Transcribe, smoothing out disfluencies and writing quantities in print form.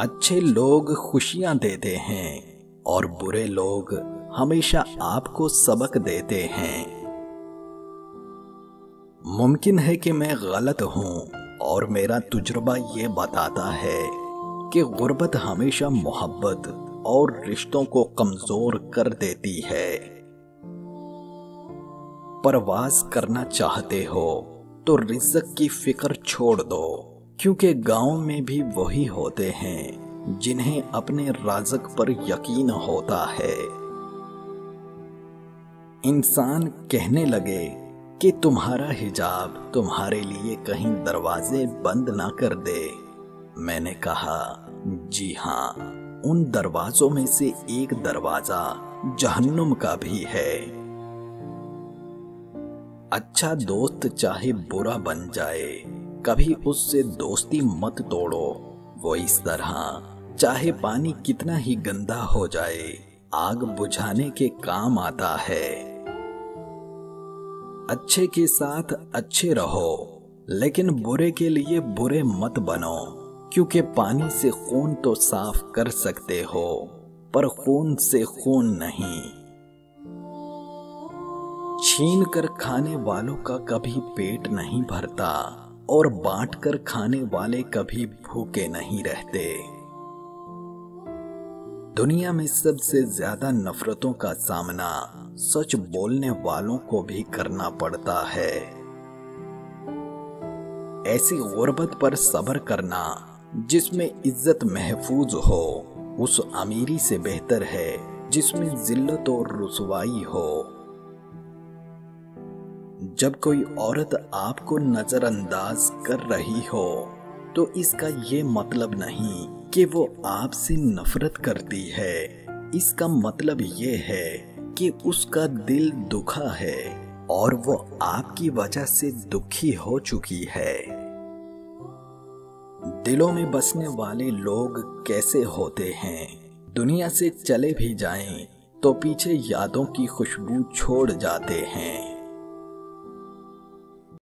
اچھے لوگ خوشیاں دیتے ہیں اور برے لوگ ہمیشہ آپ کو سبق دیتے ہیں۔ ممکن ہے کہ میں غلط ہوں اور میرا تجربہ یہ بتاتا ہے کہ غربت ہمیشہ محبت اور رشتوں کو کمزور کر دیتی ہے۔ پرواز کرنا چاہتے ہو تو رزق کی فکر چھوڑ دو، کیونکہ گاؤں میں بھی وہی ہوتے ہیں جنہیں اپنے رازق پر یقین ہوتا ہے۔ انسان کہنے لگے کہ تمہارا حجاب تمہارے لیے کہیں دروازے بند نہ کر دے، میں نے کہا جی ہاں، ان دروازوں میں سے ایک دروازہ جہنم کا بھی ہے۔ اچھا دوست چاہے برا بن جائے، کبھی اس سے دوستی مت توڑو۔ وہ اس طرح چاہے پانی کتنا ہی گندا ہو جائے، آگ بجھانے کے کام آتا ہے۔ اچھے کے ساتھ اچھے رہو، لیکن برے کے لیے برے مت بنو، کیونکہ پانی سے خون تو صاف کر سکتے ہو، پر خون سے خون نہیں۔ چھین کر کھانے والوں کا کبھی پیٹ نہیں بھرتا، اور بانٹ کر کھانے والے کبھی بھوکے نہیں رہتے۔ دنیا میں سب سے زیادہ نفرتوں کا سامنا سچ بولنے والوں کو بھی کرنا پڑتا ہے۔ ایسی غربت پر صبر کرنا جس میں عزت محفوظ ہو، اس امیری سے بہتر ہے جس میں ذلت اور رسوائی ہو۔ جب کوئی عورت آپ کو نظر انداز کر رہی ہو تو اس کا یہ مطلب نہیں کہ وہ آپ سے نفرت کرتی ہے، اس کا مطلب یہ ہے کہ اس کا دل دکھا ہے اور وہ آپ کی وجہ سے دکھی ہو چکی ہے۔ دلوں میں بسنے والے لوگ کیسے ہوتے ہیں؟ دنیا سے چلے بھی جائیں تو پیچھے یادوں کی خوشبو چھوڑ جاتے ہیں۔